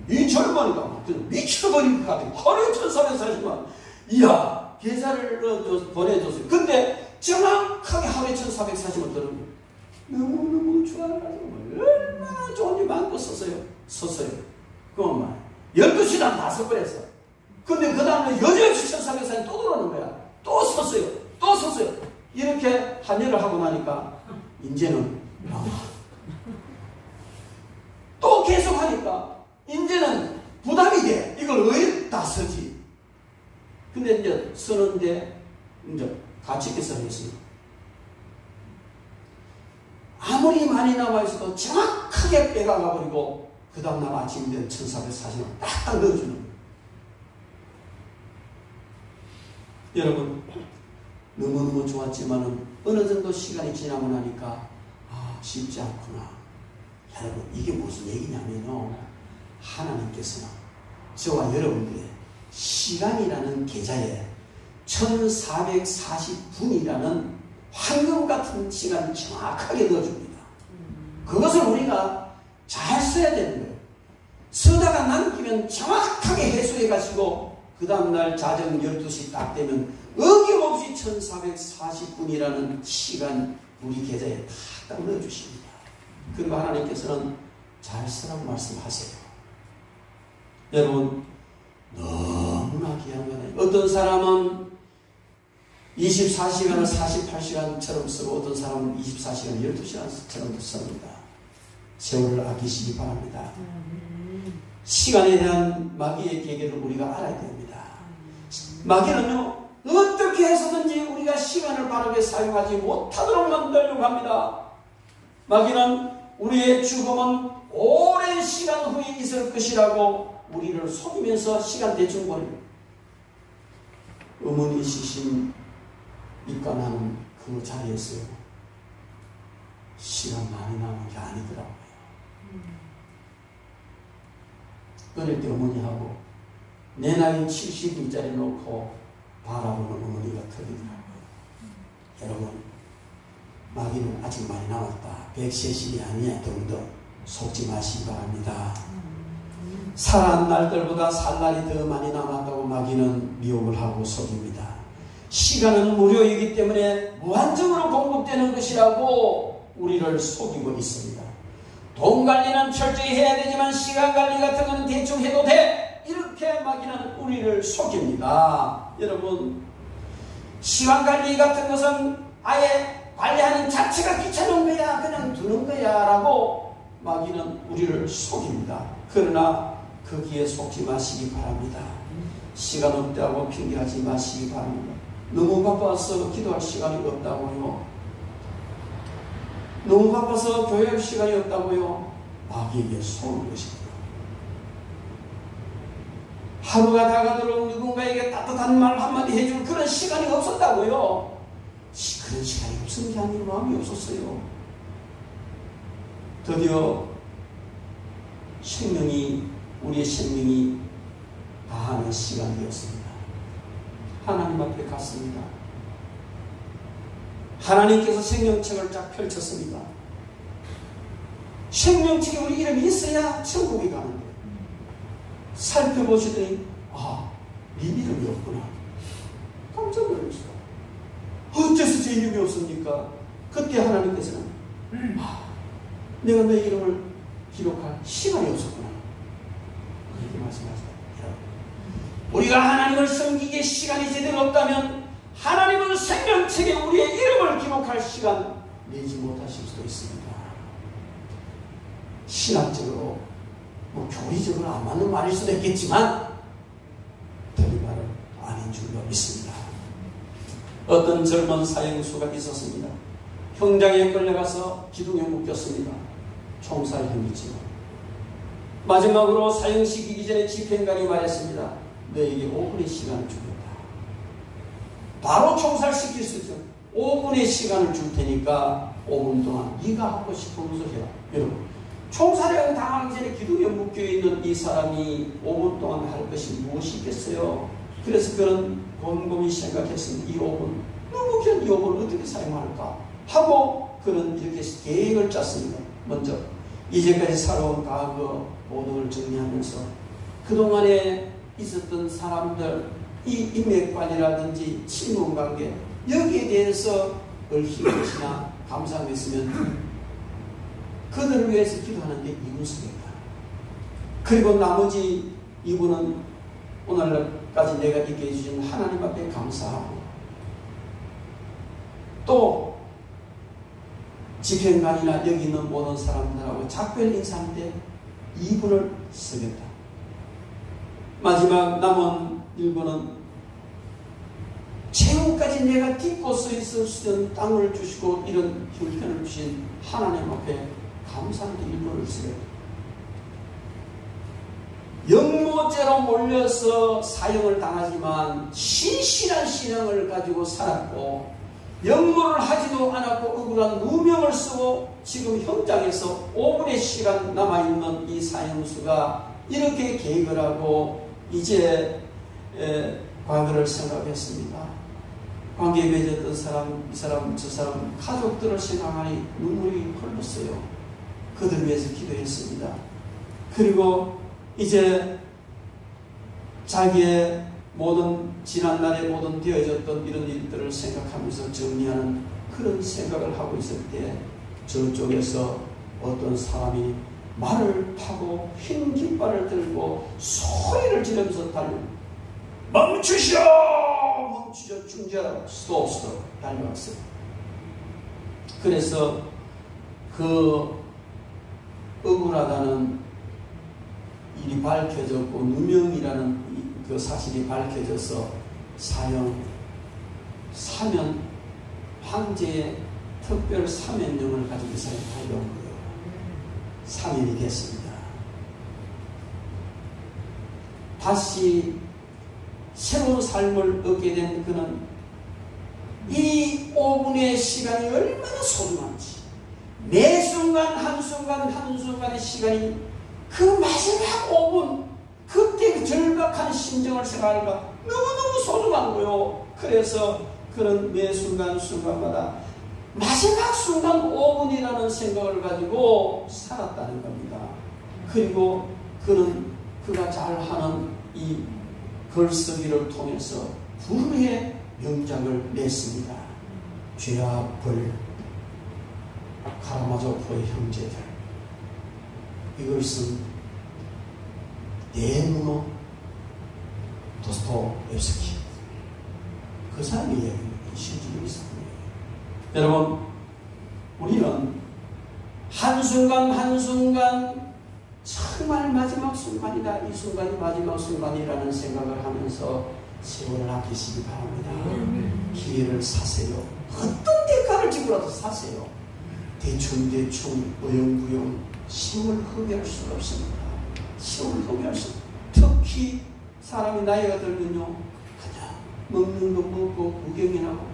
이 젊은이가 미쳐버린 것 같아. 하루에 1,440만. 이야, 계좌를 보내줬어요. 근데 정확하게 하루에 1,440만 들은 거예요. 너무너무 좋아가지고 얼마나 좋은 일 많고 썼어요. 그것만 12시간 다 써버렸어. 근데 그 다음에 여전히 1,440이 또 들어오는 거야. 또 썼어요. 이렇게 한일을 하고 나니까 이제는 또 계속 하니까 이제는 부담이 돼. 이걸 어디다 쓰지? 근데 이제 쓰는데 이제 같이 있게 써야지. 아무리 많이 남아있어도 정확하게 빼가버리고 그 다음날 아침 된 1,440원 딱딱 넣어주는 거예요. 여러분, 너무너무 좋았지만은 어느 정도 시간이 지나고 나니까 쉽지 않구나. 여러분, 이게 무슨 얘기냐면요, 하나님께서는 저와 여러분들의 시간이라는 계좌에 1,440분이라는 황금 같은 시간을 정확하게 넣어줍니다. 그것을 우리가 잘 써야 되는 거예요. 쓰다가 남기면 정확하게 해소해가지고 그 다음날 자정 12시 딱 되면 어김없이 1,440분이라는 시간 우리 계좌에 딱 넣어주십니다. 그리고 하나님께서는 잘 쓰라고 말씀하세요. 여러분, 너무나 귀한 거네요. 어떤 사람은 24시간을 48시간처럼 쓰고 어떤 사람은 24시간을 12시간처럼 씁니다. 세월을 아끼시기 바랍니다. 시간에 대한 마귀의 계계를 우리가 알아야 됩니다. 마귀는요, 어떻게 해서든지 우리가 시간을 바르게 사용하지 못하도록 만들려고 합니다. 마귀는 우리의 죽음은 오랜 시간 후에 있을 것이라고 우리를 속이면서 시간 대충 버립니다. 어머니 시신 입관하는 그 자리에서요, 시간 많이 남은 게 아니더라고요. 어릴 때 어머니하고 내 나이 70일짜리 놓고 바라보는 어머니가 터지더라고요. 여러분, 마귀는 아직 많이 남았다. 100세신이 아니야 등등 속지 마시기 바랍니다. 살아난 날들보다 살 날이 더 많이 남았다고 마귀는 미혹을 하고 속입니다. 시간은 무료이기 때문에 무한정으로 공급되는 것이라고 우리를 속이고 있습니다. 돈 관리는 철저히 해야 되지만 시간 관리 같은 건 대충 해도 돼. 이렇게 마귀는 우리를 속입니다. 여러분, 시간 관리 같은 것은 아예 관리하는 자체가 귀찮은 거야, 그냥 두는 거야 라고 마귀는 우리를 속입니다. 그러나 거기에 속지 마시기 바랍니다. 시간 없다고 핑계하지 마시기 바랍니다. 너무 바빠서 기도할 시간이 없다고요. 너무 바빠서 교회할 시간이 없다고요. 마귀에게 속는 것입니다. 하루가 다가도록 누군가에게 따뜻한 말 한마디 해줄 그런 시간이 없었다고요. 그런 시간이 없은 게 아니라 마음이 없었어요. 드디어 우리의 생명이 다하는 시간이었습니다. 하나님 앞에 갔습니다. 하나님께서 생명책을 쫙 펼쳤습니다. 생명책에 우리 이름이 있어야 천국에 가는데, 살펴보시더니 네 이름이 없구나. 깜짝 놀랐어요. 어째서 제 이름이 없습니까? 그때 하나님께서는 내가 내 이름을 기록할 시간이 없었구나. 그렇게 말씀하셨다. 우리가 하나님을 섬기기에 시간이 제대로 없다면 하나님은 생명책에 우리의 이름을 기록할 시간 내지 못하실 수도 있습니다. 신학적으로 교리적으로 안 맞는 말일 수도 있겠지만 틀린 말은 아닌 줄로 믿습니다. 어떤 젊은 사형수가 있었습니다. 형장에 끌려가서 기둥에 묶였습니다. 총살형이지만 마지막으로 사형시키기 전에 집행관이 말했습니다. 너에게 5분의 시간을 주겠다. 바로 총살시킬 수 있어요. 5분의 시간을 줄 테니까 5분 동안 네가 하고 싶은 것을 해라. 여러분, 총살형 당하기 전에 기둥에 묶여있는 이 사람이 5분 동안 할 것이 무엇이겠어요? 그래서 그는 곰곰이 생각했습니다. 이 5분, 너무 귀한 이 5분을 어떻게 사용할까? 하고 그는 이렇게 계획을 짰습니다. 먼저 이제까지 살아온 과거 모든 걸 정리하면서 그동안에 있었던 사람들, 이 인맥관이라든지 친분관계, 여기에 대해서 얽힌 것이나 감사하고 있으면 그들을 위해서 기도하는데 이분수입니다. 그리고 나머지 이분은 오늘까지 내가 있게 해주신 하나님 앞에 감사하고, 또 집행관이나 여기 있는 모든 사람들하고 작별 인사할 때 이분을 쓰겠다. 마지막 남은 일부는 최후까지 내가 딛고 서 있을 수 있는 땅을 주시고 이런 형편을 주신 하나님 앞에 감사하는 일부를 쓰겠다. 영모죄로 몰려서 사형을 당하지만 신실한 신앙을 가지고 살았고, 영모를 하지도 않았고 억울한 누명을 쓰고 지금 현장에서 5분의 시간 남아있는 이 사형수가 이렇게 계획을 하고 이제 과거를 생각했습니다. 관계에 맺었던 사람, 이 사람, 저 사람, 가족들을 생각하니 눈물이 흘렀어요. 그들 위해서 기도했습니다. 그리고 이제 자기의 모든 지난날에 모든 되어졌던 이런 일들을 생각하면서 정리하는 그런 생각을 하고 있을 때 저쪽에서 어떤 사람이 말을 타고 흰 깃발을 들고 소리를 지르면서 멈추시오! 멈추시오! 중지하라고 스톱 달려왔어요. 그래서 그 억울하다는 일이 밝혀졌고 누명이라는 그 사실이 밝혀져서 사형, 사면, 황제의 특별 사면령을 가지고 이 사람이 달려온 거예요. 사면이 됐습니다. 다시 새로운 삶을 얻게 된 그는 이 5분의 시간이 얼마나 소중한지, 매 순간 한순간의 시간이 그 마지막 5분, 그때 그 절박한 심정을 생각하니까 너무너무 소중한 거요. 그래서 그런 매 순간마다 마지막 순간 5분이라는 생각을 가지고 살았다는 겁니다. 그리고 그는 그가 잘하는 이 글쓰기를 통해서 불후의 명작을 냈습니다. 죄와 벌, 카라마조프의 형제들, 이것은 네무노 도스토옙스키, 그 사람의 이야기입니다. 실질적인 사람이에요. 여러분, 우리는 한순간 정말 마지막 순간이다, 이 순간이 마지막 순간이라는 생각을 하면서 세월을 아끼시기 바랍니다. 기회를 사세요. 어떤 대가를 지고라도 사세요. 대충 어영부영 세월 허비할 수가 없습니다. 세월을 허비할 수 없습니다. 특히 사람이 나이가 들면요, 그냥 먹는 거 먹고 구경이나 하고,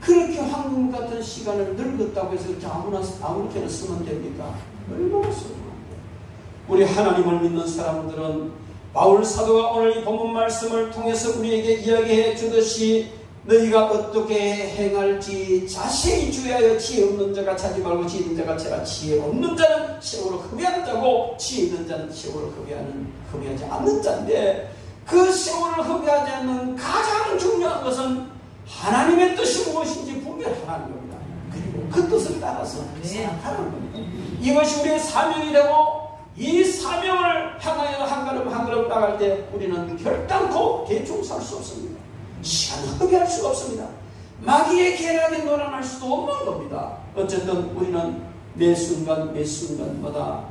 그렇게 황금 같은 시간을 늙었다고 해서 아무렇게나 쓰면 됩니까? 얼마나 소중한데. 우리 하나님을 믿는 사람들은 바울 사도가 오늘 이 본문 말씀을 통해서 우리에게 이야기해 주듯이 너희가 어떻게 행할지 자세히 주의하여 지혜 없는 자가 자지 말고 지혜 있는 자가 제가 지혜 없는 자는 세월을 허비하는 자고 지혜 있는 자는 세월을 허비하지 않는 자인데, 그 세월을 허비하지 않는 가장 중요한 것은 하나님의 뜻이 무엇인지 분별하는 겁니다. 그리고 그 뜻을 따라서 살아가는 겁니다. 이것이 우리의 사명이 되고, 이 사명을 향하여 한 걸음 나갈 때 우리는 결단코 대충 살 수 없습니다. 시간을 허비할 수가 없습니다. 마귀의 계략에 놀아날 수도 없는 겁니다. 어쨌든 우리는 매 순간마다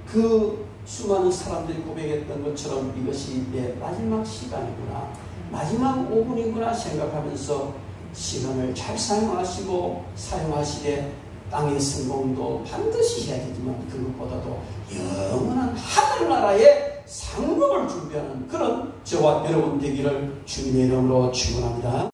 그 수많은 사람들이 고백했던 것처럼 이것이 내 마지막 시간이구나, 마지막 5분이구나 생각하면서 시간을 잘 사용하시되 땅의 성공도 반드시 해야 되지만 그것보다도 영원한 하늘나라의 상급을 준비하는 그런 저와 여러분 되기를 주님의 이름으로 축원합니다.